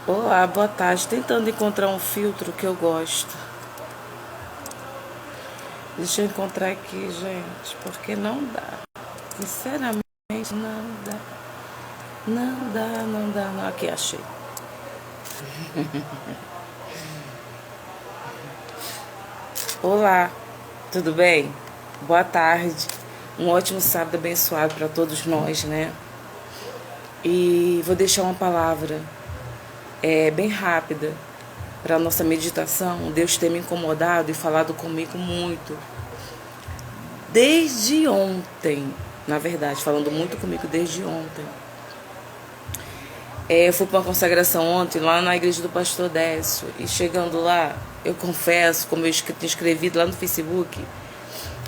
Olá, boa tarde. Tentando encontrar um filtro que eu gosto. Deixa eu encontrar aqui, gente, porque não dá. Sinceramente, não dá. Não dá, não dá, não. Aqui, achei. Olá, tudo bem? Boa tarde. Um ótimo sábado abençoado para todos nós, né? E vou deixar uma palavra bem rápida para a nossa meditação. Deus tem me incomodado e falado comigo muito. Desde ontem, na verdade, falando muito comigo desde ontem. Eu fui para uma consagração ontem lá na igreja do pastor Décio. E chegando lá, eu confesso, como eu tinha escrevido lá no Facebook,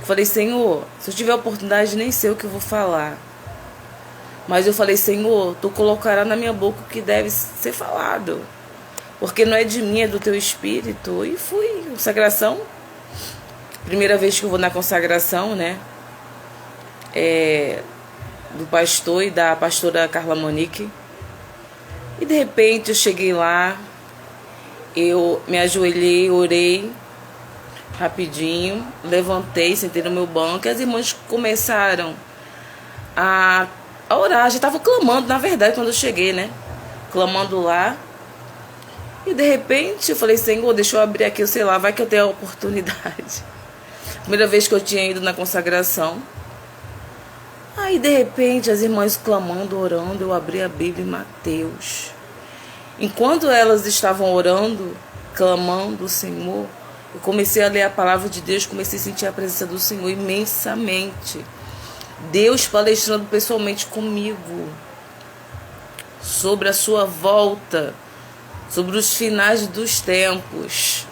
falei, Senhor, se eu tiver oportunidade, nem sei o que eu vou falar. Mas eu falei, Senhor, Tu colocará na minha boca o que deve ser falado. Porque não é de mim, é do Teu Espírito. E fui, consagração. Primeira vez que eu vou na consagração, né? Do pastor e da pastora Carla Monique. E de repente eu cheguei lá, eu me ajoelhei, orei rapidinho, levantei, sentei no meu banco e as irmãs começaram a orar. Já estava clamando, na verdade, quando eu cheguei, né? Clamando lá. E de repente eu falei, Senhor, deixa eu abrir aqui, sei lá, vai que eu tenho a oportunidade. Primeira vez que eu tinha ido na consagração. Aí de repente as irmãs clamando, orando, eu abri a Bíblia em Mateus. Enquanto elas estavam orando, clamando o Senhor, eu comecei a ler a palavra de Deus, comecei a sentir a presença do Senhor imensamente. Deus palestrando pessoalmente comigo sobre a sua volta, sobre os finais dos tempos,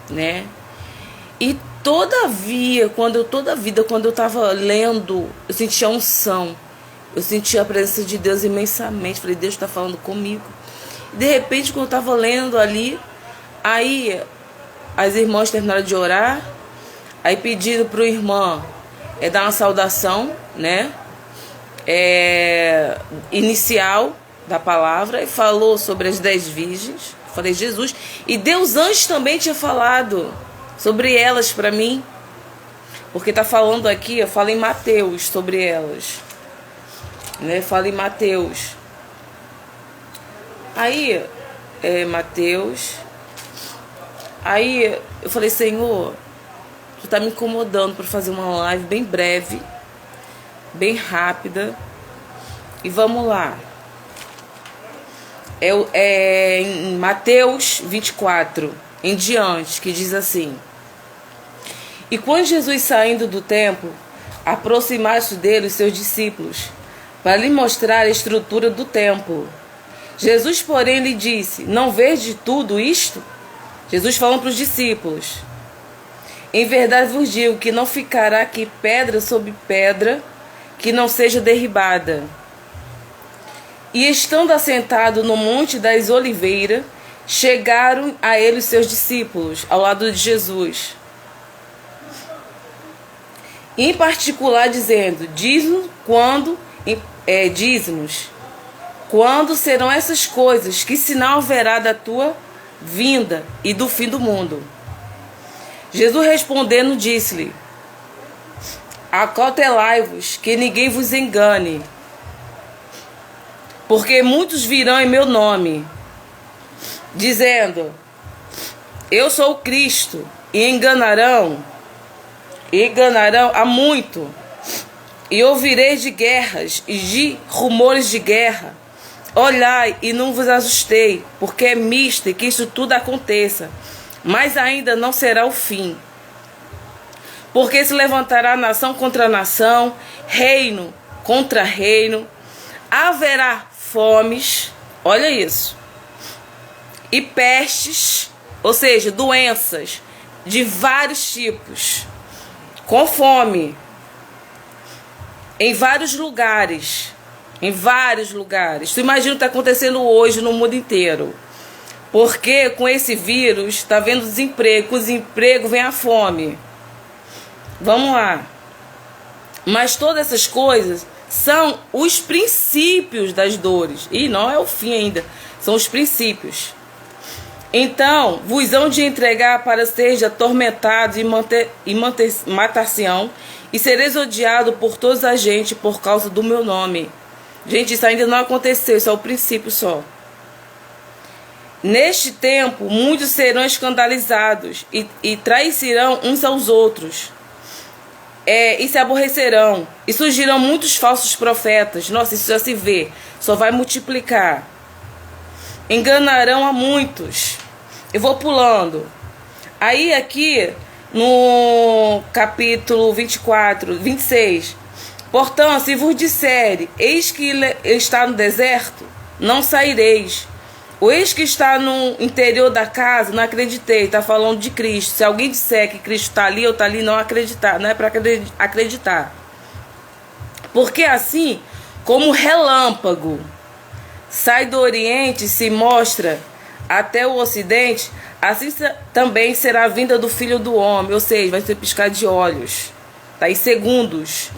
né? E todavia, quando eu estava lendo, eu sentia unção, eu sentia a presença de Deus imensamente. Falei, Deus está falando comigo. E de repente, quando eu estava lendo ali, aí as irmãs terminaram de orar, aí pediram para o irmão dar uma saudação, né? Inicial da palavra, e falou sobre as 10 virgens. Falei, Jesus. E Deus antes também tinha falado sobre elas para mim, porque tá falando aqui, eu falo em Mateus sobre elas, né? Falo em Mateus. Aí, Mateus. Aí eu falei, Senhor, Tu tá me incomodando para fazer uma live bem breve, bem rápida. E vamos lá. Em Mateus 24 em diante, que diz assim: E quando Jesus, saindo do templo, aproximasse dele os seus discípulos, para lhe mostrar a estrutura do templo. Jesus, porém, lhe disse: Não vede tudo isto? Jesus falando para os discípulos: Em verdade vos digo que não ficará aqui pedra sobre pedra que não seja derribada. E estando assentado no Monte das Oliveiras, chegaram a ele os seus discípulos, ao lado de Jesus. Em particular dizendo, diz-nos quando serão essas coisas, que sinal haverá da tua vinda e do fim do mundo? Jesus respondendo disse-lhe: Acautelai-vos, que ninguém vos engane, porque muitos virão em meu nome, dizendo, eu sou o Cristo, e enganarão a muito. E ouvireis de guerras e de rumores de guerra. Olhai e não vos assustei, porque é misto que isso tudo aconteça, mas ainda não será o fim. Porque se levantará nação contra nação, reino contra reino, haverá fomes, olha isso, e pestes, ou seja, doenças de vários tipos, com fome, em vários lugares. Tu imagina o que está acontecendo hoje no mundo inteiro. Porque com esse vírus está vendo desemprego, com o desemprego vem a fome. Vamos lá. Mas todas essas coisas são os princípios das dores. E não é o fim ainda. São os princípios. Então, vos hão de entregar para seres atormentados e matar-se-ão, e sereis odiado por toda a gente por causa do meu nome. Gente, isso ainda não aconteceu, isso é o princípio só. Neste tempo, muitos serão escandalizados e trairão uns aos outros. E se aborrecerão. E surgirão muitos falsos profetas. Nossa, isso já se vê. Só vai multiplicar. Enganarão a muitos. Eu vou pulando. Aí aqui no capítulo 24, 26. Portanto, se vos disserem, eis que está no deserto, não saireis. O eis que está no interior da casa, não acreditei. Está falando de Cristo. Se alguém disser que Cristo está ali ou está ali, não acreditar. Não é para acreditar. Porque assim, como relâmpago sai do Oriente e se mostra até o Ocidente, assim também será a vinda do Filho do Homem. Ou seja, vai ser piscar de olhos. Tá? Em segundos.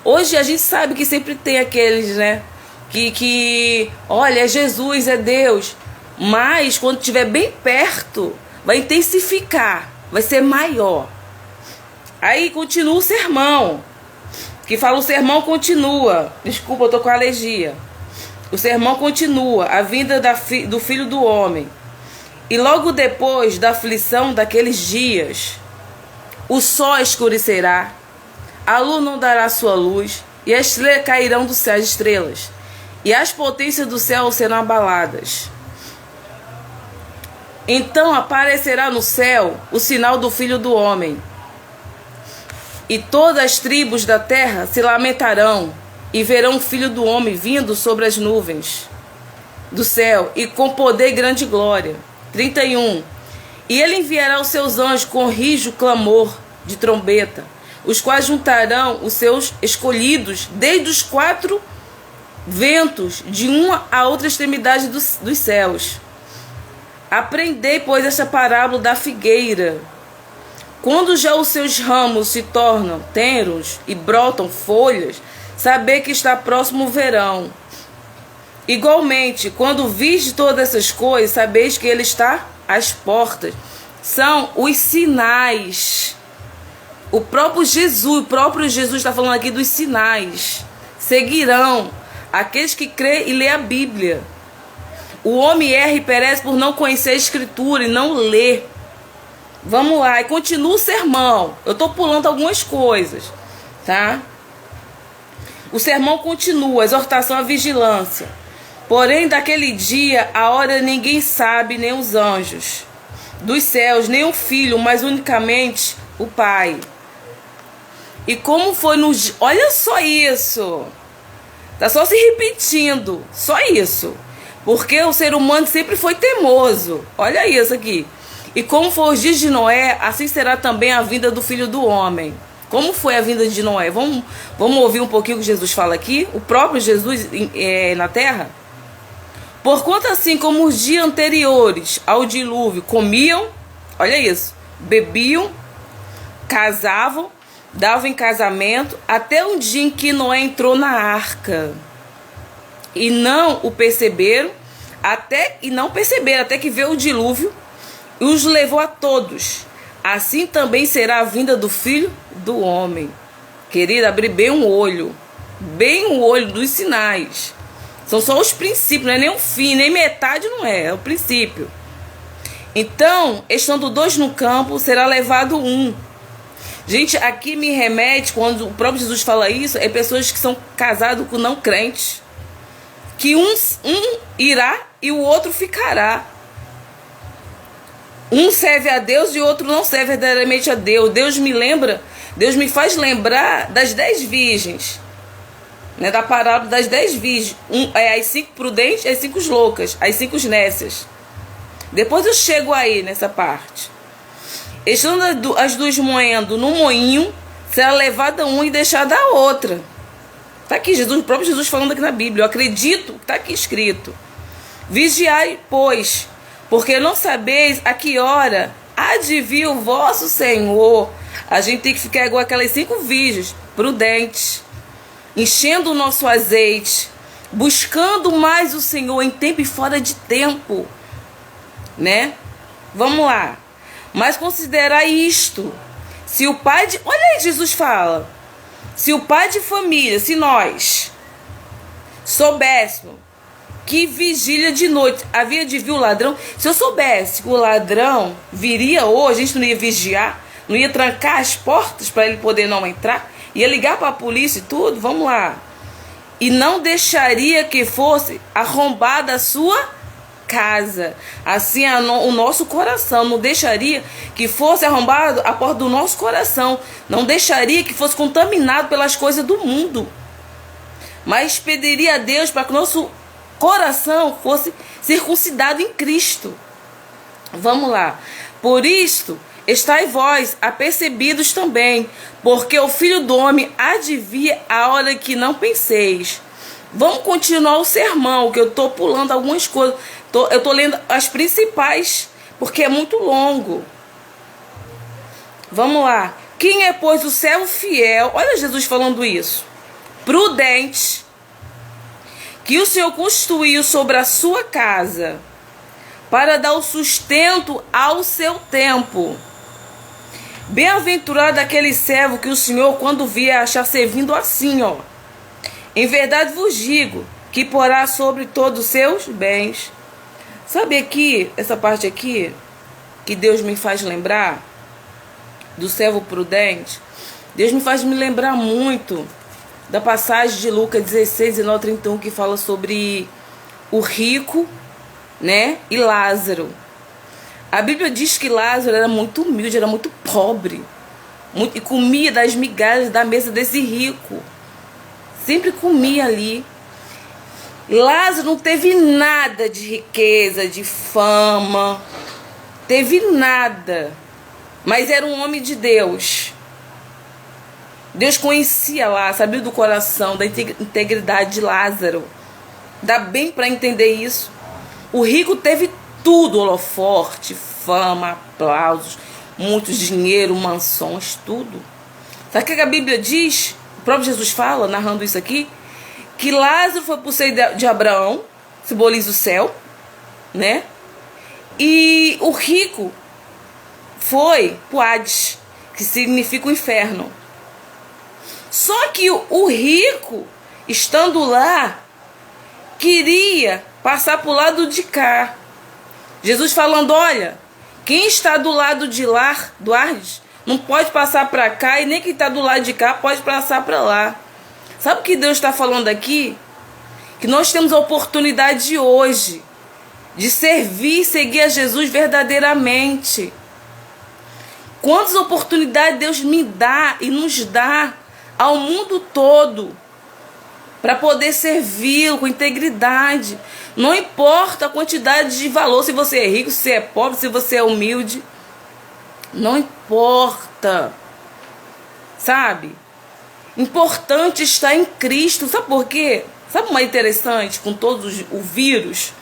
Hoje a gente sabe que sempre tem aqueles, né? Que olha, é Jesus, é Deus. Mas quando estiver bem perto, vai intensificar, vai ser maior. Aí continua o sermão. Que fala, o sermão continua. Desculpa, eu tô com alergia. O sermão continua, a vinda do Filho do Homem. E logo depois da aflição daqueles dias, o sol escurecerá, a lua não dará sua luz, e as estrelas cairão do céu, as estrelas, e as potências do céu serão abaladas. Então aparecerá no céu o sinal do Filho do Homem, e todas as tribos da terra se lamentarão, e verão o Filho do Homem vindo sobre as nuvens do céu, e com poder e grande glória. 31. E ele enviará os seus anjos com rijo clamor de trombeta, os quais juntarão os seus escolhidos desde os 4 ventos, de uma a outra extremidade dos céus. Aprendei, pois, esta parábola da figueira. Quando já os seus ramos se tornam tenros e brotam folhas, saber que está próximo o verão. Igualmente, quando viste todas essas coisas, sabeis que ele está às portas. São os sinais. O próprio Jesus está falando aqui dos sinais. Seguirão aqueles que crêem e lêem a Bíblia. O homem erra e perece por não conhecer a Escritura e não ler. Vamos lá, e continua o sermão. Eu estou pulando algumas coisas, tá? O sermão continua, exortação à vigilância. Porém, daquele dia, a hora ninguém sabe, nem os anjos dos céus, nem o Filho, mas unicamente o Pai. E como foi nos... Olha só isso. Tá só se repetindo. Só isso. Porque o ser humano sempre foi teimoso. Olha isso aqui. E como foi os dias de Noé, assim será também a vinda do Filho do Homem. Como foi a vinda de Noé? Vamos ouvir um pouquinho o que Jesus fala aqui. O próprio Jesus na terra. Porquanto assim como os dias anteriores ao dilúvio comiam, olha isso, bebiam, casavam, davam em casamento, até um dia em que Noé entrou na arca. E não perceberam, até que veio o dilúvio e os levou a todos. Assim também será a vinda do Filho do Homem. Querida, abre bem o olho dos sinais. São só os princípios, não é nem o fim, nem metade não é o princípio. Então, estando 2 no campo, será levado 1. Gente, aqui me remete, quando o próprio Jesus fala isso, é pessoas que são casadas com não crentes. Que um irá e o outro ficará. Um serve a Deus e o outro não serve verdadeiramente a Deus. Deus me faz lembrar das 10 virgens. Né, da parábola das 10 virgens. As 5 prudentes e as 5 loucas. As 5 nécias. Depois eu chego aí nessa parte. Estando as 2 moendo no moinho, será levada uma e deixada a outra. Está aqui o próprio Jesus falando aqui na Bíblia. Eu acredito que está aqui escrito. Vigiai, pois, porque não sabeis a que hora Adivinha o vosso Senhor. A gente tem que ficar igual aquelas 5 virgens, prudentes, enchendo o nosso azeite, buscando mais o Senhor em tempo e fora de tempo, né? Vamos lá. Mas considerar isto. Se o pai de... Olha aí, Jesus fala. Se o pai de família, se nós soubéssemos que vigília de noite havia de vir o ladrão. Se eu soubesse que o ladrão viria hoje, a gente não ia vigiar, não ia trancar as portas para ele poder não entrar, ia ligar para a polícia e tudo, vamos lá. E não deixaria que fosse arrombada a sua casa. Assim o nosso coração, não deixaria que fosse arrombado a porta do nosso coração, não deixaria que fosse contaminado pelas coisas do mundo, mas pediria a Deus para que o nosso coração fosse circuncidado em Cristo. Vamos lá. Por isto, estai vós apercebidos também, porque o Filho do Homem há de vir a hora que não penseis. Vamos continuar o sermão, que eu estou pulando algumas coisas. Eu estou lendo as principais, porque é muito longo. Vamos lá. Quem é, pois, o servo fiel? Olha Jesus falando isso. Prudente, que o Senhor construiu sobre a sua casa, para dar o sustento ao seu tempo. Bem-aventurado aquele servo que o Senhor, quando vier, achar servindo assim, ó. Em verdade vos digo, que porá sobre todos os seus bens. Sabe aqui, essa parte aqui, que Deus me faz lembrar, do servo prudente? Deus me faz me lembrar muito da passagem de Lucas 16, 19, 31, que fala sobre o rico, né, e Lázaro. A Bíblia diz que Lázaro era muito humilde, era muito pobre, e comia das migalhas da mesa desse rico. Sempre comia ali. Lázaro não teve nada de riqueza, de fama, teve nada, mas era um homem de Deus. Deus conhecia lá, sabia do coração, da integridade de Lázaro. Dá bem para entender isso. O rico teve tudo, holoforte, fama, aplausos, muito dinheiro, mansões, tudo. Sabe o que a Bíblia diz? O próprio Jesus fala, narrando isso aqui, que Lázaro foi para o seio de Abraão, simboliza o céu, né? E o rico foi para o Hades, que significa o inferno. Só que o rico, estando lá, queria passar para o lado de cá. Jesus falando, olha, quem está do lado de lá, do Hades, não pode passar para cá, e nem quem está do lado de cá pode passar para lá. Sabe o que Deus está falando aqui? Que nós temos a oportunidade hoje de servir e seguir a Jesus verdadeiramente. Quantas oportunidades Deus me dá e nos dá ao mundo todo para poder servi-lo com integridade. Não importa a quantidade de valor, se você é rico, se você é pobre, se você é humilde. Não importa. Sabe? Importante estar em Cristo. Sabe por quê? Sabe o mais interessante com todos o vírus,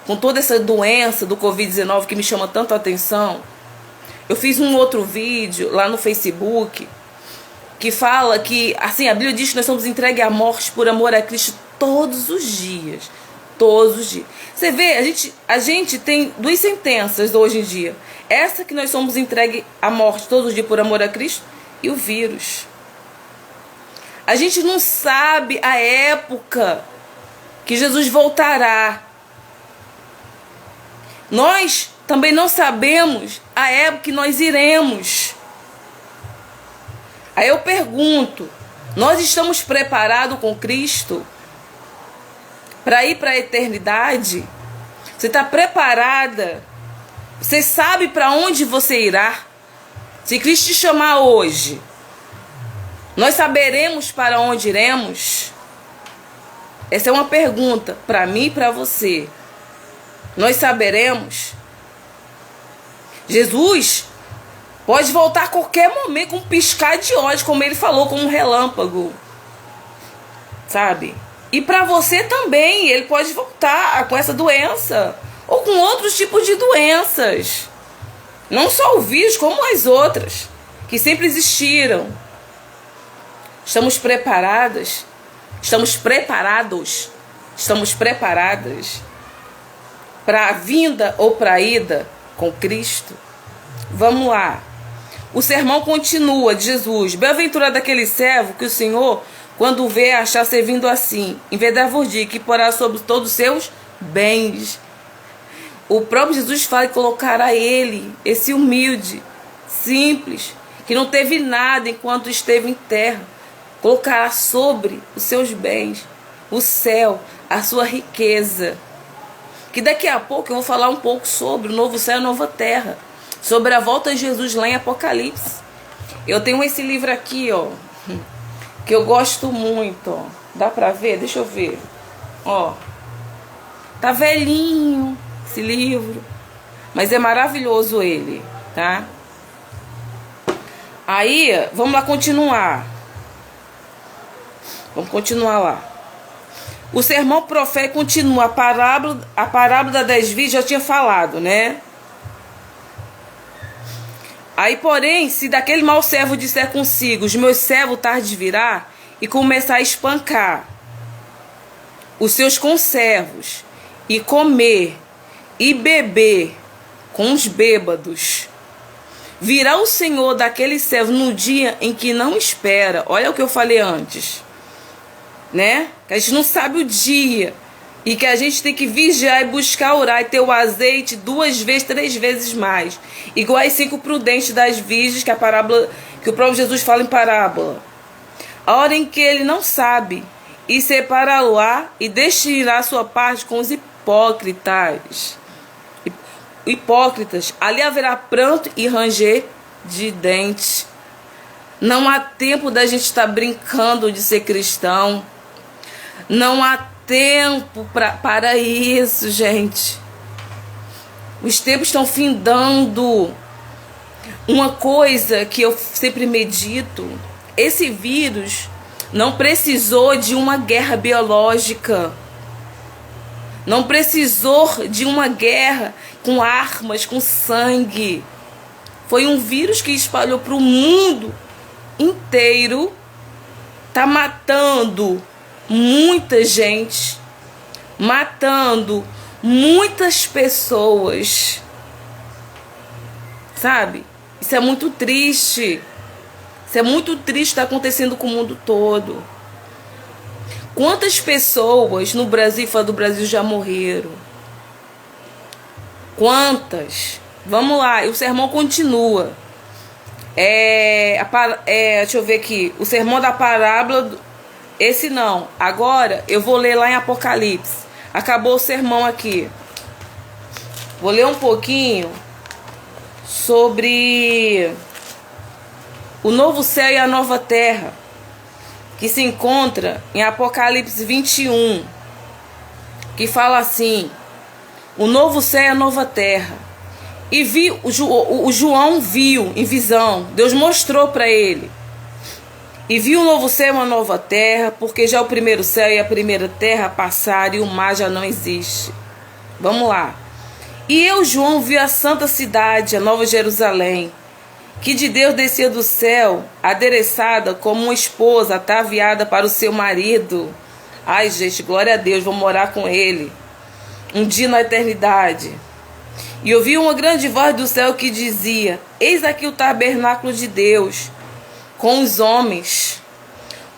com toda essa doença do Covid-19 que me chama tanto a atenção? Eu fiz um outro vídeo lá no Facebook que fala que, assim, a Bíblia diz que nós somos entregues à morte por amor a Cristo todos os dias. Todos os dias. Você vê, a gente tem 2 sentenças hoje em dia. Essa que nós somos entregues à morte todos os dias por amor a Cristo, e o vírus. A gente não sabe a época que Jesus voltará. Nós também não sabemos a época que nós iremos. Aí eu pergunto, nós estamos preparados com Cristo para ir para a eternidade? Você está preparada? Você sabe para onde você irá? Se Cristo te chamar hoje, nós saberemos para onde iremos? Essa é uma pergunta para mim e para você. Nós saberemos? Jesus pode voltar a qualquer momento, com um piscar de olhos, como ele falou, como um relâmpago. Sabe? E para você também, ele pode voltar com essa doença, ou com outros tipos de doenças. Não só o vírus, como as outras, que sempre existiram. Estamos preparadas? Estamos preparados? Estamos preparadas para a vinda ou para a ida com Cristo? Vamos lá. O sermão continua de Jesus. Bem-aventurado aquele servo que o Senhor, quando o vê, achar servindo assim, em vez de vos dizer que porá sobre todos os seus bens. O próprio Jesus fala que colocará ele, esse humilde, simples, que não teve nada enquanto esteve em terra, colocará sobre os seus bens, o céu, a sua riqueza. Que daqui a pouco eu vou falar um pouco sobre o novo céu e a nova terra, sobre a volta de Jesus lá em Apocalipse. Eu tenho esse livro aqui, ó, que eu gosto muito, ó. Dá pra ver? Deixa eu ver. Ó, tá velhinho esse livro, mas é maravilhoso ele, tá? Aí, vamos lá continuar. Vamos continuar lá. O sermão profético continua. A parábola das 10 virgens já tinha falado, né? Aí, porém, se daquele mau servo disser consigo, os meus servos tarde virá, e começar a espancar os seus conservos, e comer, e beber com os bêbados, virá o Senhor daquele servo no dia em que não espera. Olha o que eu falei antes, né? Que a gente não sabe o dia, e que a gente tem que vigiar e buscar orar e ter o azeite 2 vezes, 3 vezes mais, igual as 5 prudentes das virgens, que a parábola, que o próprio Jesus fala em parábola. A hora em que ele não sabe, e separá-lo-á e destinará sua parte com os hipócritas. Ali haverá pranto e ranger de dentes. Não há tempo da gente estar brincando de ser cristão. Não há tempo para isso, gente. Os tempos estão findando. Uma coisa que eu sempre medito: esse vírus não precisou de uma guerra biológica. Não precisou de uma guerra com armas, com sangue. Foi um vírus que espalhou para o mundo inteiro. Tá matando muita gente, matando muitas pessoas, sabe? Isso é muito triste. Isso é muito triste, está acontecendo com o mundo todo. Quantas pessoas no Brasil, fora do Brasil, já morreram? Quantas? Vamos lá, e o sermão continua. Deixa eu ver aqui. O sermão da parábola. Esse não. Agora eu vou ler lá em Apocalipse. Acabou o sermão aqui. Vou ler um pouquinho sobre o novo céu e a nova terra, que se encontra em Apocalipse 21, que fala assim: o novo céu e a nova terra. E o João viu em visão, Deus mostrou para ele. E viu um novo céu e uma nova terra, porque já o primeiro céu e a primeira terra passaram e o mar já não existe. Vamos lá. E eu, João, vi a santa cidade, a nova Jerusalém, que de Deus descia do céu, adereçada como uma esposa ataviada para o seu marido. Ai, gente, glória a Deus, vou morar com ele um dia na eternidade. E ouvi uma grande voz do céu que dizia: eis aqui o tabernáculo de Deus com os homens,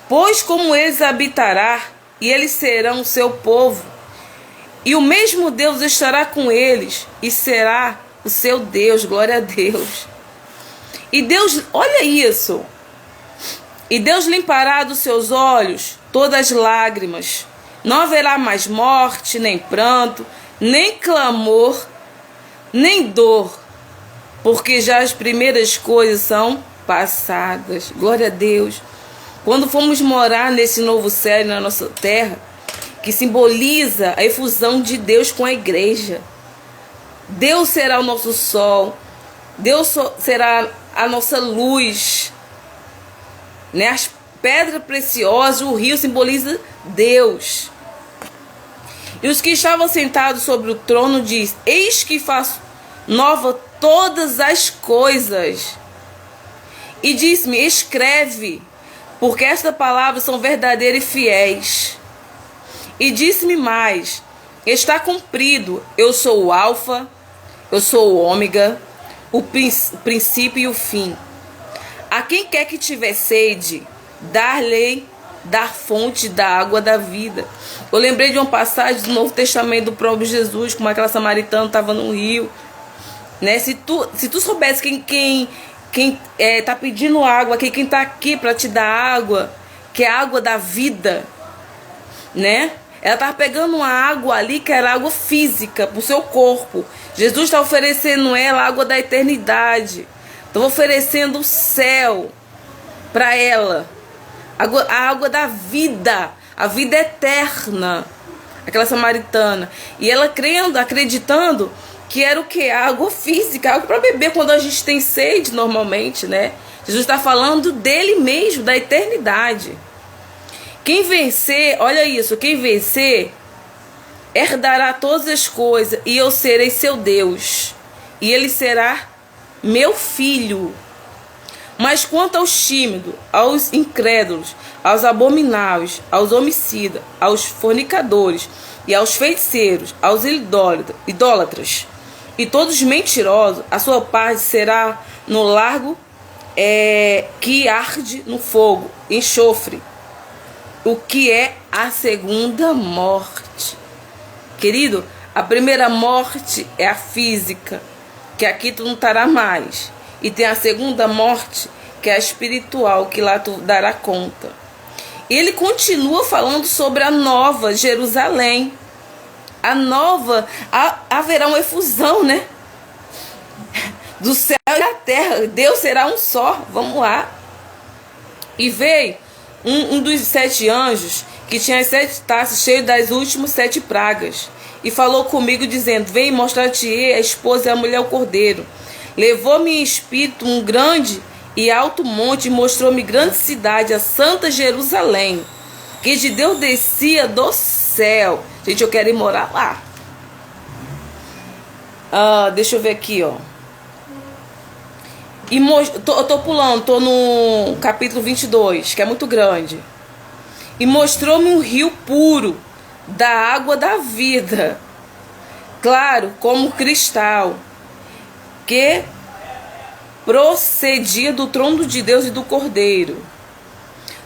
pois como eles habitará, e eles serão o seu povo, e o mesmo Deus estará com eles, e será o seu Deus. Glória a Deus. E Deus, olha isso, e Deus limpará dos seus olhos todas as lágrimas, não haverá mais morte, nem pranto, nem clamor, nem dor, porque já as primeiras coisas são passadas. Glória a Deus. Quando formos morar nesse novo céu na nossa terra, que simboliza a efusão de Deus com a igreja, Deus será o nosso sol, Deus será a nossa luz, né? As pedras preciosas, o rio simboliza Deus. E os que estavam sentados sobre o trono diz: eis que faço nova todas as coisas. E disse-me: escreve, porque estas palavras são verdadeiras e fiéis. E disse-me mais: está cumprido, eu sou o Alfa, eu sou o Ômega, o princípio e o fim. A quem quer que tiver sede, dar-lhe da fonte da água da vida. Eu lembrei de uma passagem do Novo Testamento do próprio Jesus, como aquela samaritana estava no rio, né? Se tu soubesse quem tá pedindo água, quem tá aqui para te dar água, que é a água da vida, né? Ela estava pegando uma água ali que era água física para o seu corpo. Jesus está oferecendo ela a água da eternidade. Estava oferecendo o céu para ela. A água da vida. A vida eterna. Aquela samaritana. E ela crendo, acreditando que era o que? A água física. Água para beber quando a gente tem sede normalmente, né? Jesus está falando dele mesmo, da eternidade. Quem vencer, olha isso, quem vencer herdará todas as coisas e eu serei seu Deus e ele será meu filho. Mas quanto aos tímidos, aos incrédulos, aos abomináveis, aos homicidas, aos fornicadores e aos feiticeiros, aos idólatras e todos mentirosos, a sua parte será no lago que arde no fogo, enxofre. O que é a segunda morte? Querido, a primeira morte é a física, que aqui tu não estará mais. E tem a segunda morte, que é a espiritual, que lá tu dará conta. Ele continua falando sobre a nova Jerusalém. A nova, haverá uma efusão, né? Do céu e da terra. Deus será um só. Vamos lá. E veio um dos 7 anjos, que tinha as 7 taças cheias das últimas 7 pragas, e falou comigo dizendo: vem mostrar-te a esposa e a mulher o cordeiro. Levou-me em espírito um grande e alto monte e mostrou-me grande cidade, a santa Jerusalém, que de Deus descia do céu. Gente, eu quero ir morar lá. Deixa eu ver aqui, ó. E eu tô pulando, tô no capítulo 22, que é muito grande. E mostrou-me um rio puro, da água da vida, claro como cristal, que procedia do trono de Deus e do Cordeiro.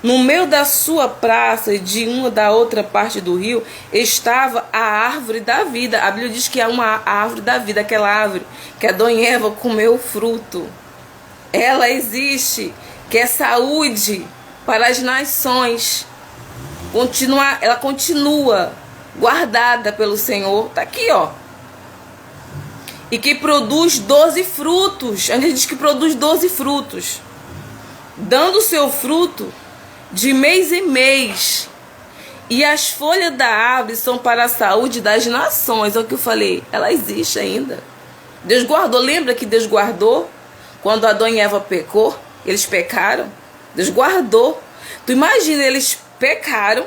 No meio da sua praça e de uma da outra parte do rio estava a árvore da vida. A Bíblia diz que é uma árvore da vida, aquela árvore que Adão e Eva comeu o fruto. Ela existe, que é saúde para as nações. Ela continua guardada pelo Senhor. Está aqui, ó. E que produz 12 frutos. A gente diz que produz 12 frutos, dando o seu fruto de mês em mês. E as folhas da árvore são para a saúde das nações. É o que eu falei. Ela existe ainda. Deus guardou. Lembra que Deus guardou? Quando Adão e Eva pecou, eles pecaram, Deus guardou. Tu imagina, eles pecaram,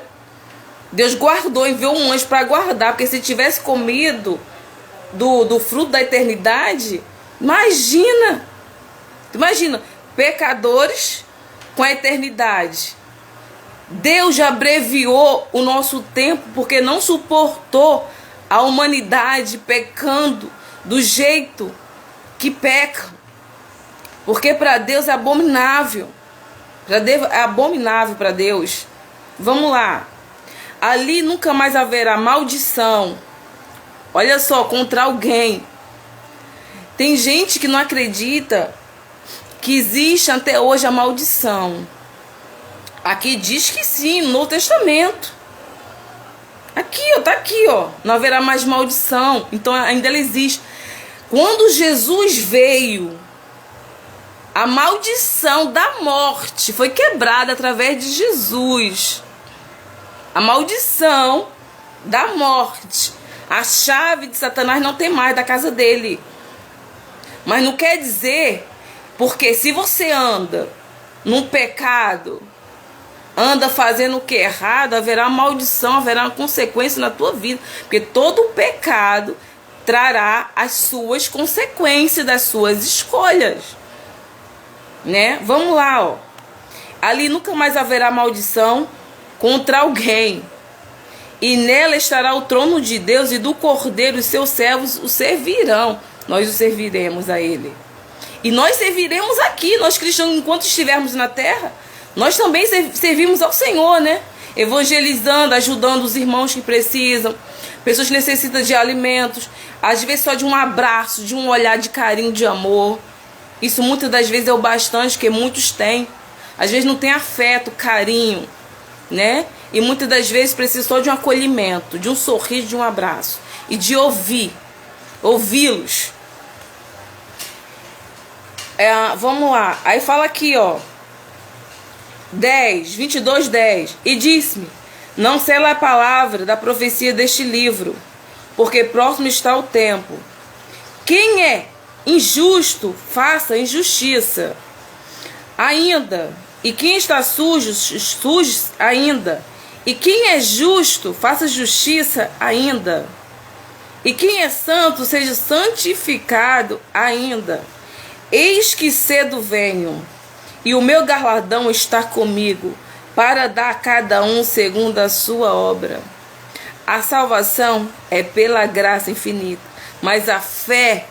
Deus guardou, enviou um anjo para guardar, porque se tivesse comido do fruto da eternidade, imagina, pecadores com a eternidade. Deus já abreviou o nosso tempo, porque não suportou a humanidade pecando do jeito que peca. Porque para Deus é abominável. É abominável para Deus. Vamos lá. Ali nunca mais haverá maldição. Olha só, contra alguém. Tem gente que não acredita que existe até hoje a maldição. Aqui diz que sim, no Novo Testamento. Aqui, ó, tá aqui, ó. Não haverá mais maldição. Então ainda ela existe. Quando Jesus veio, a maldição da morte foi quebrada através de Jesus. A maldição da morte. A chave de Satanás não tem mais da casa dele. Mas não quer dizer, porque se você anda num pecado, anda fazendo o que é errado, haverá maldição, haverá uma consequência na tua vida. Porque todo pecado trará as suas consequências das suas escolhas, né? Vamos lá, ó. Ali nunca mais haverá maldição contra alguém, e nela estará o trono de Deus e do Cordeiro, os seus servos o servirão. Nós o serviremos a ele. E nós serviremos aqui, nós cristãos, enquanto estivermos na terra, nós também servimos ao Senhor, né? Evangelizando, ajudando os irmãos que precisam, pessoas que necessitam de alimentos, às vezes só de um abraço, de um olhar de carinho, de amor. Isso muitas das vezes é o bastante, que muitos têm. Às vezes não tem afeto, carinho, né? E muitas das vezes precisa só de um acolhimento, de um sorriso, de um abraço. E de ouvi-los. Vamos lá. Aí fala aqui, ó. 22:10. E disse-me: não sela a palavra da profecia deste livro, porque próximo está o tempo. Quem é injusto, faça injustiça ainda. E quem está sujo ainda. E quem é justo, faça justiça ainda. E quem é santo, seja santificado ainda. Eis que cedo venho, e o meu galardão está comigo, para dar a cada um segundo a sua obra. A salvação é pela graça infinita, mas a fé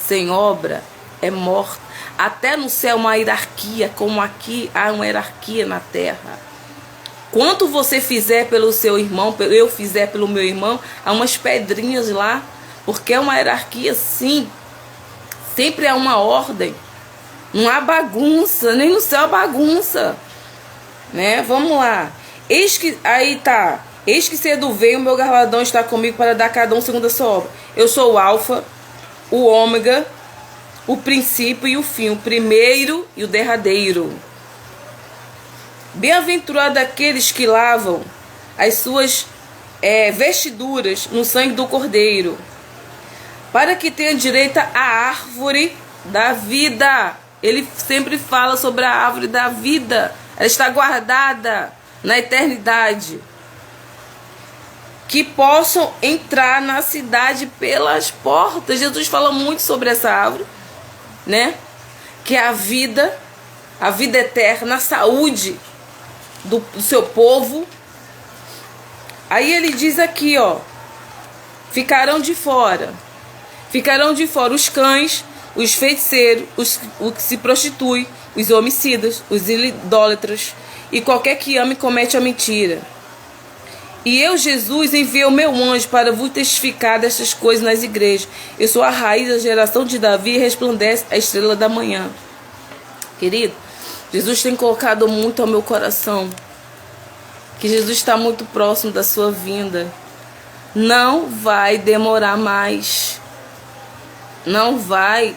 sem obra é morta. Até no céu uma hierarquia, como aqui há uma hierarquia na terra. Quanto você fizer pelo seu irmão, eu fizer pelo meu irmão, há umas pedrinhas lá, porque é uma hierarquia, sim. Sempre há uma ordem. Não há bagunça, nem no céu há bagunça, né? Vamos lá. Eis que cedo veio, o meu galardão está comigo para dar a cada um segundo a sua obra. Eu sou o alfa, o ômega, o princípio e o fim, o primeiro e o derradeiro. Bem-aventurado aqueles que lavam as suas vestiduras no sangue do Cordeiro, para que tenha direito à árvore da vida. Ele sempre fala sobre a árvore da vida. Ela está guardada na eternidade. Que possam entrar na cidade pelas portas. Jesus fala muito sobre essa árvore, né? Que é a vida eterna, a saúde do seu povo. Aí ele diz aqui, ó: ficarão de fora os cães, os feiticeiros, os que se prostituem, os homicidas, os idólatras e qualquer que ame e comete a mentira. E eu, Jesus, enviei o meu anjo para vos testificar dessas coisas nas igrejas. Eu sou a raiz da geração de Davi e resplandece a estrela da manhã. Querido, Jesus tem colocado muito ao meu coração que Jesus está muito próximo da sua vinda. Não vai demorar mais. Não vai.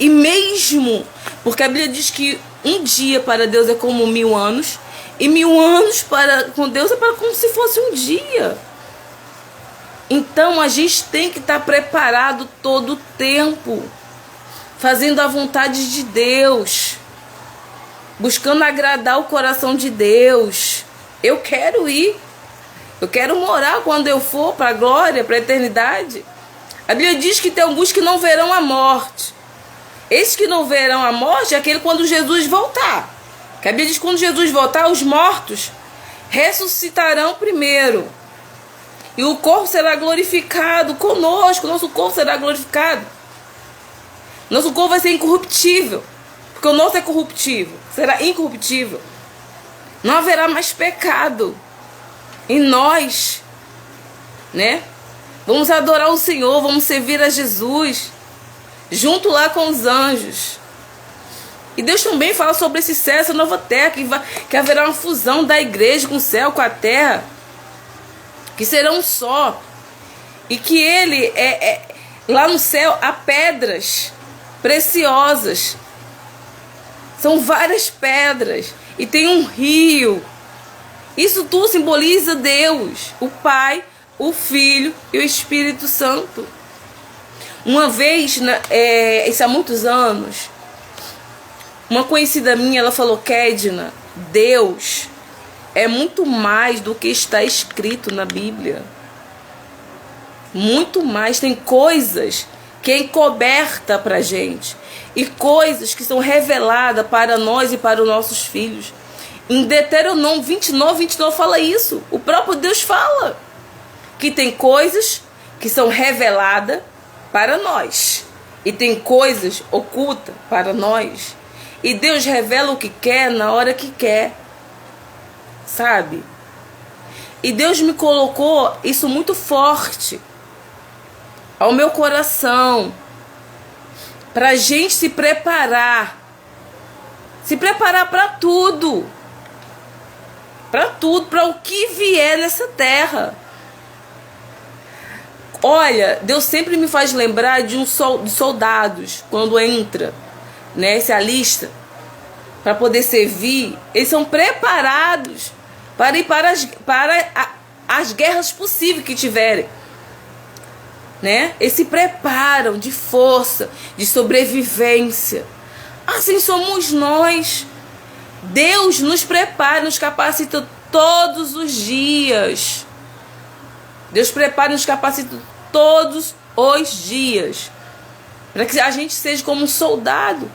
E mesmo, porque a Bíblia diz que um dia para Deus é como 1000 anos, e 1000 anos com Deus é como se fosse um dia. Então a gente tem que estar preparado todo o tempo, fazendo a vontade de Deus, buscando agradar o coração de Deus. Eu quero ir, eu quero morar quando eu for para a glória, para a eternidade. A Bíblia diz que tem alguns que não verão a morte. Esses que não verão a morte é aquele quando Jesus voltar. Que a Bíblia diz que quando Jesus voltar, os mortos ressuscitarão primeiro. E o corpo será glorificado conosco. Nosso corpo será glorificado. Nosso corpo vai ser incorruptível. Porque o nosso é corruptível. Será incorruptível. Não haverá mais pecado em nós, né? Vamos adorar o Senhor, vamos servir a Jesus, junto lá com os anjos. E Deus também fala sobre esse céu, essa nova terra, que haverá uma fusão da igreja com o céu, com a terra, que serão um só. E que lá no céu há pedras preciosas. São várias pedras. E tem um rio. Isso tudo simboliza Deus, o Pai, o Filho e o Espírito Santo. Uma vez, isso há muitos anos, uma conhecida minha, ela falou: Kedna, Deus é muito mais do que está escrito na Bíblia. Muito mais. Tem coisas que é encoberta pra gente. E coisas que são reveladas para nós e para os nossos filhos. Em Deuteronômio 29 fala isso. O próprio Deus fala que tem coisas que são reveladas para nós. E tem coisas ocultas para nós. E Deus revela o que quer na hora que quer. Sabe? E Deus me colocou isso muito forte ao meu coração. Pra gente se preparar. Se preparar para tudo. Para tudo, para o que vier nessa terra. Olha, Deus sempre me faz lembrar de soldados, quando entra, né, se alista, para poder servir, eles são preparados para ir para as guerras possíveis que tiverem. Né? Eles se preparam de força, de sobrevivência. Assim somos nós. Deus nos prepara, nos capacita todos os dias. Deus prepara e nos capacita todos os dias. Para que a gente seja como um soldado.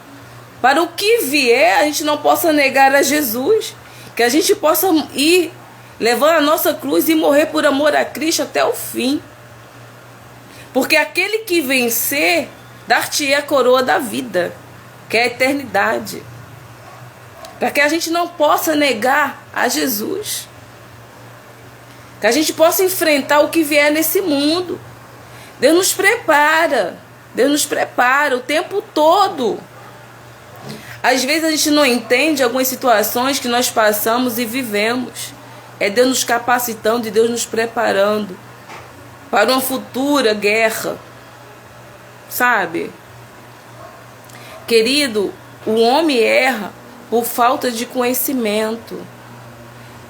Para o que vier, a gente não possa negar a Jesus. Que a gente possa ir levando a nossa cruz e morrer por amor a Cristo até o fim. Porque aquele que vencer, dar-te a coroa da vida, que é a eternidade. Para que a gente não possa negar a Jesus. Que a gente possa enfrentar o que vier nesse mundo. Deus nos prepara. Deus nos prepara o tempo todo. Às vezes a gente não entende algumas situações que nós passamos e vivemos. É Deus nos capacitando e Deus nos preparando para uma futura guerra. Sabe? Querido, o homem erra por falta de conhecimento.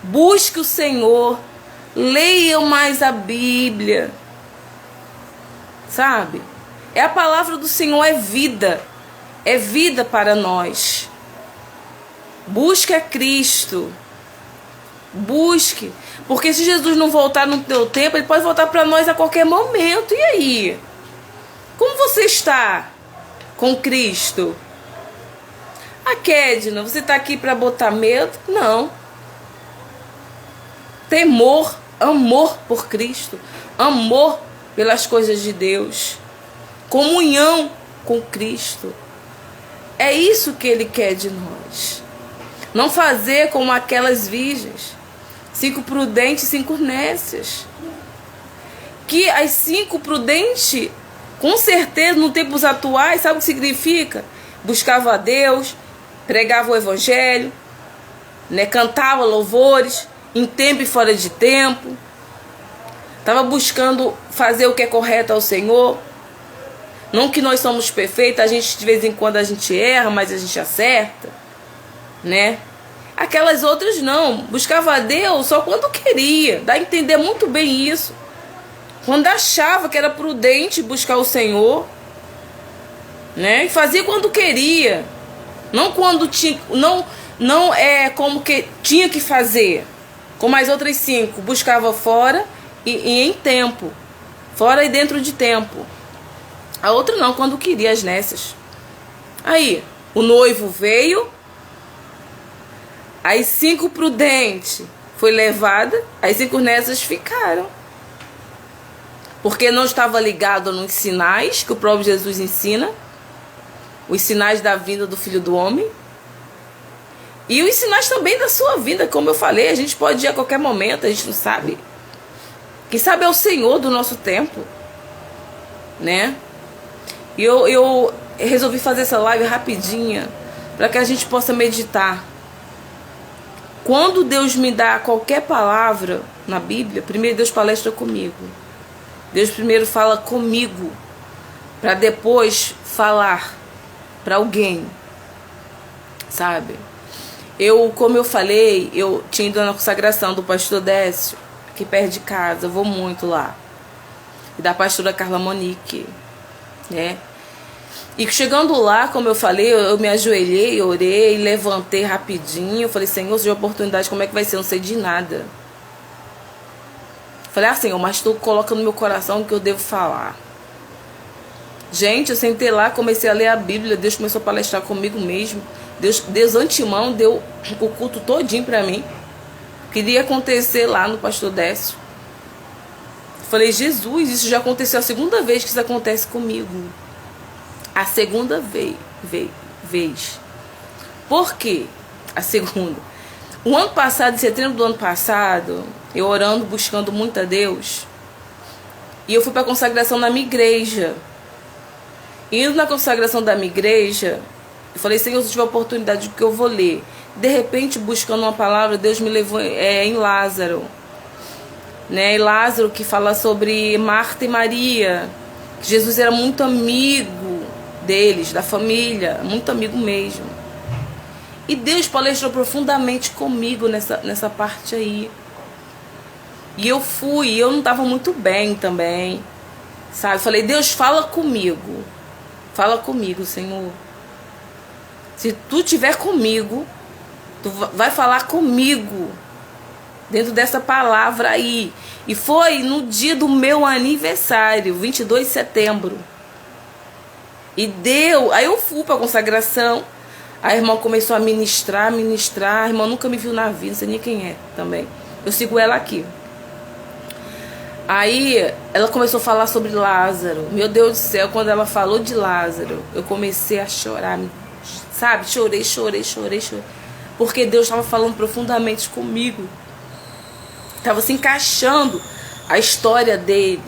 Busque o Senhor. Leia mais a Bíblia. Sabe? A palavra do Senhor é vida. É vida para nós. Busque a Cristo. Busque. Porque se Jesus não voltar no teu tempo, Ele pode voltar para nós a qualquer momento. E aí? Como você está com Cristo? Kedna, você está aqui para botar medo? Não. Temor, amor por Cristo. Amor pelas coisas de Deus. Comunhão com Cristo. É isso que Ele quer de nós. Não fazer como aquelas virgens. 5 prudentes e 5 nécias. Que as 5 prudentes, com certeza, nos tempos atuais, sabe o que significa? Buscava a Deus, pregava o Evangelho, né? Cantava louvores, em tempo e fora de tempo. Estava buscando fazer o que é correto ao Senhor. Não que nós somos perfeitos, a gente de vez em quando a gente erra, mas a gente acerta, né? Aquelas outras não, buscava a Deus só quando queria. Dá a entender muito bem isso. Quando achava que era prudente buscar o Senhor, né? E fazia quando queria. Não quando tinha, não é como que tinha que fazer. Como as outras 5, buscava fora e em tempo. Fora e dentro de tempo. A outra não, quando queria, as nécias. Aí, o noivo veio. As 5 prudentes foi levada. As 5 nécias ficaram. Porque não estava ligado nos sinais que o próprio Jesus ensina. Os sinais da vinda do Filho do Homem. E os sinais também da sua vida, como eu falei. A gente pode ir a qualquer momento, a gente não sabe. Quem sabe é o Senhor do nosso tempo. Né? E eu resolvi fazer essa live rapidinha, para que a gente possa meditar. Quando Deus me dá qualquer palavra na Bíblia, primeiro Deus palestra comigo. Deus primeiro fala comigo, para depois falar para alguém. Sabe? Como eu falei, eu tinha ido na consagração do pastor Décio, aqui perto de casa, eu vou muito lá. E da pastora Carla Monique, né? E chegando lá, como eu falei, eu me ajoelhei, orei, levantei rapidinho. Eu falei, Senhor, se tiver oportunidade, como é que vai ser? Eu não sei de nada. Falei, Senhor, mas tu coloca no meu coração o que eu devo falar. Gente, eu sentei lá, comecei a ler a Bíblia, Deus começou a palestrar comigo mesmo. Deus antemão deu o culto todinho pra mim. Queria acontecer lá no Pastor Décio. Falei, Jesus, isso já aconteceu a segunda vez que isso acontece comigo. A segunda vez. Por quê? A segunda. O ano passado, em setembro do ano passado, eu orando, buscando muito a Deus. E eu fui para a consagração na minha igreja. Indo na consagração da minha igreja, eu falei, Senhor, se eu tiver oportunidade, o que eu vou ler? De repente, buscando uma palavra, Deus me levou em Lázaro. Né? E Lázaro que fala sobre Marta e Maria. Que Jesus era muito amigo deles, da família, muito amigo mesmo. E Deus palestrou profundamente comigo nessa parte aí. E eu fui, eu não estava muito bem também, sabe? Falei, Deus, fala comigo. Fala comigo, Senhor. Se tu estiver comigo, tu vai falar comigo. Dentro dessa palavra aí. E foi no dia do meu aniversário, 22 de setembro. E deu, aí eu fui para a consagração. A irmã começou a ministrar. A irmã nunca me viu na vida, não sei nem quem é também. Eu sigo ela aqui. Aí ela começou a falar sobre Lázaro. Meu Deus do céu, quando ela falou de Lázaro, eu comecei a chorar, sabe? Chorei. Porque Deus estava falando profundamente comigo. Estava se encaixando a história dele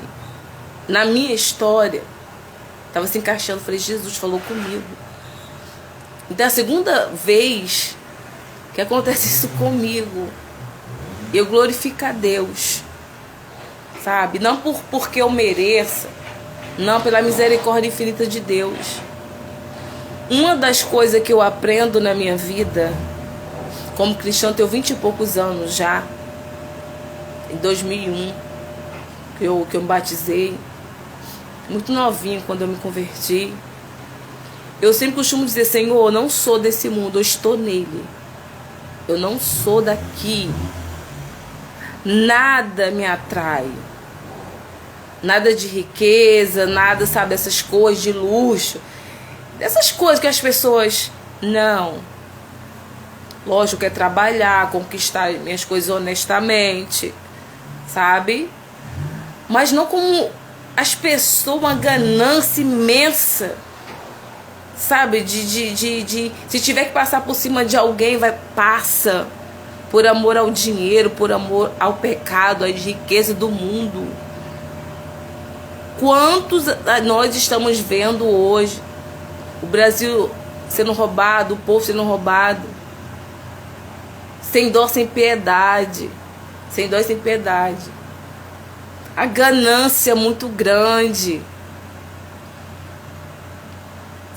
na minha história. Estava se encaixando. Falei, Jesus falou comigo. Então, a segunda vez que acontece isso comigo, eu glorifico a Deus, sabe? Não porque eu mereça, não, pela misericórdia infinita de Deus. Uma das coisas que eu aprendo na minha vida, como cristã, tenho 20 e poucos anos já, em 2001, que eu me batizei, muito novinho quando eu me converti. Eu sempre costumo dizer, Senhor, eu não sou desse mundo, eu estou nele. Eu não sou daqui. Nada me atrai. Nada de riqueza, nada, sabe, essas coisas de luxo. Essas coisas que as pessoas... Não. Lógico, é trabalhar, conquistar minhas coisas honestamente, sabe? Mas não como as pessoas, uma ganância imensa. Sabe, se tiver que passar por cima de alguém, passa. Por amor ao dinheiro, por amor ao pecado, às riquezas do mundo. Quantos nós estamos vendo hoje? O Brasil sendo roubado, o povo sendo roubado. Sem dó, sem piedade. Sem dó e sem piedade. A ganância muito grande.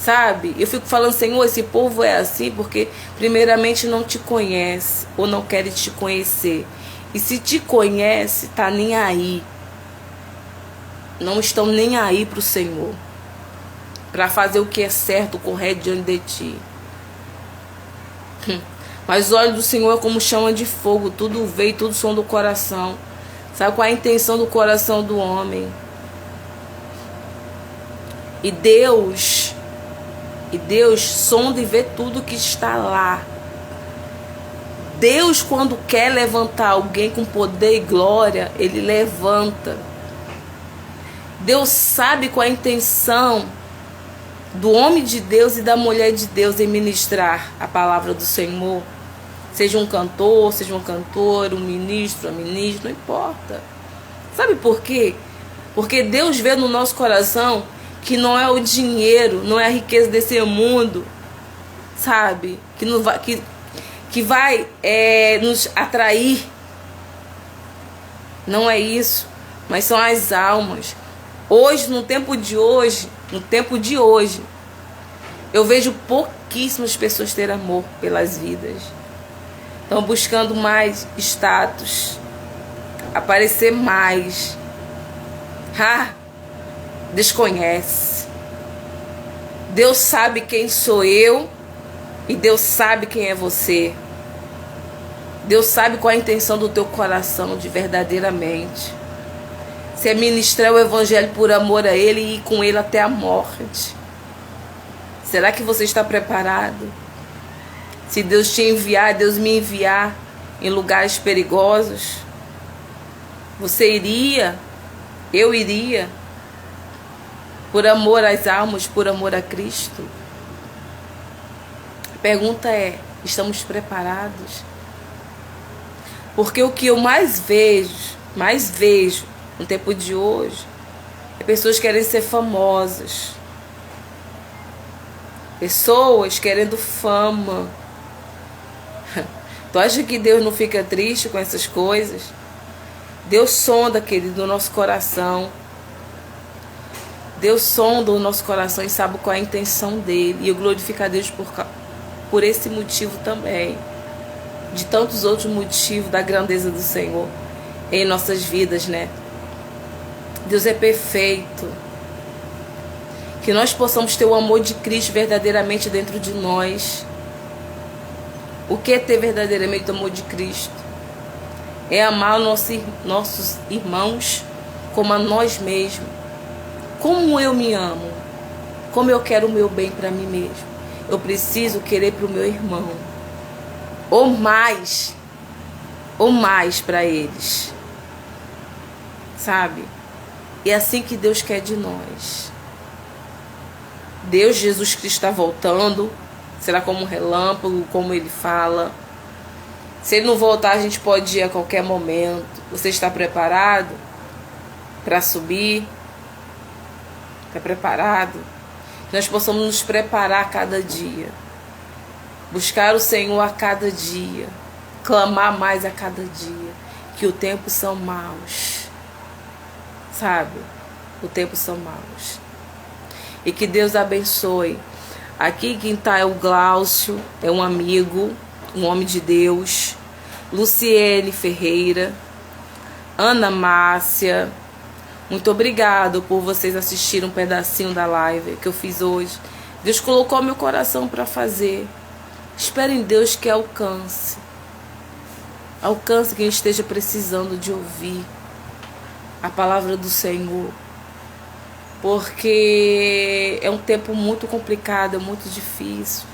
Sabe? Eu fico falando, Senhor, esse povo é assim porque primeiramente não te conhece ou não quer te conhecer. E se te conhece, tá nem aí. Não estão nem aí pro Senhor. Para fazer o que é certo, o correto diante de ti. Mas os olhos do Senhor é como chama de fogo. Tudo vê, tudo som do coração. Sabe qual é a intenção do coração do homem? E Deus sonda e vê tudo que está lá. Deus, quando quer levantar alguém com poder e glória, Ele levanta. Deus sabe qual é a intenção do homem de Deus e da mulher de Deus em ministrar a palavra do Senhor. Seja um cantor, seja uma cantora, um ministro, uma ministra, não importa. Sabe por quê? Porque Deus vê no nosso coração que não é o dinheiro, não é a riqueza desse mundo, sabe? Que vai nos atrair. Não é isso, mas são as almas. Hoje, no tempo de hoje, eu vejo pouquíssimas pessoas ter amor pelas vidas. Estão buscando mais status, aparecer mais. Desconhece. Deus sabe quem sou eu e Deus sabe quem é você. Deus sabe qual é a intenção do teu coração de verdadeiramente. Se é ministrar o evangelho por amor a Ele e ir com Ele até a morte. Será que você está preparado? Se Deus te enviar, Deus me enviar em lugares perigosos, você iria? Eu iria? Por amor às almas, por amor a Cristo? A pergunta é, estamos preparados? Porque o que eu mais vejo no tempo de hoje, é pessoas que querem ser famosas. Pessoas querendo fama. Tu acha que Deus não fica triste com essas coisas? Deus sonda, querido, o nosso coração. Deus sonda o nosso coração e sabe qual é a intenção dele. E eu glorifico a Deus por esse motivo também. De tantos outros motivos da grandeza do Senhor em nossas vidas, né? Deus é perfeito. Que nós possamos ter o amor de Cristo verdadeiramente dentro de nós. O que é ter verdadeiramente o amor de Cristo? É amar nossos irmãos como a nós mesmos. Como eu me amo. Como eu quero o meu bem para mim mesmo. Eu preciso querer para o meu irmão. Ou mais para eles. Sabe? É assim que Deus quer de nós. Deus, Jesus Cristo está voltando. Será como um relâmpago, como Ele fala. Se Ele não voltar, a gente pode ir a qualquer momento. Você está preparado para subir? Está preparado? Que nós possamos nos preparar a cada dia. Buscar o Senhor a cada dia. Clamar mais a cada dia. Que o tempo são maus. Sabe? O tempo são maus. E que Deus abençoe. Aqui quem está é o Glaucio, é um amigo, um homem de Deus. Luciene Ferreira, Ana Márcia. Muito obrigado por vocês assistirem um pedacinho da live que eu fiz hoje. Deus colocou meu coração para fazer. Espero em Deus que alcance. Alcance quem esteja precisando de ouvir a palavra do Senhor. Porque é um tempo muito complicado, é muito difícil.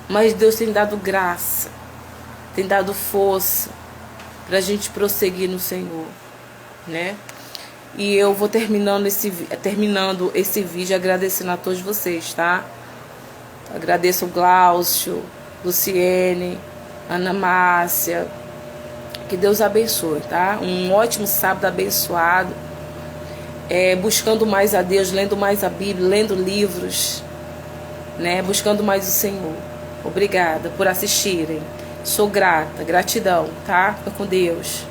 Mas Deus tem dado graça, tem dado força para a gente prosseguir no Senhor, né? E eu vou terminando esse vídeo agradecendo a todos vocês, tá? Agradeço o Glaucio, Luciene, Ana Márcia. Que Deus abençoe, tá? Um ótimo sábado abençoado. Buscando mais a Deus, lendo mais a Bíblia, lendo livros, né? Buscando mais o Senhor. Obrigada por assistirem. Sou grata, gratidão, tá? Fica com Deus.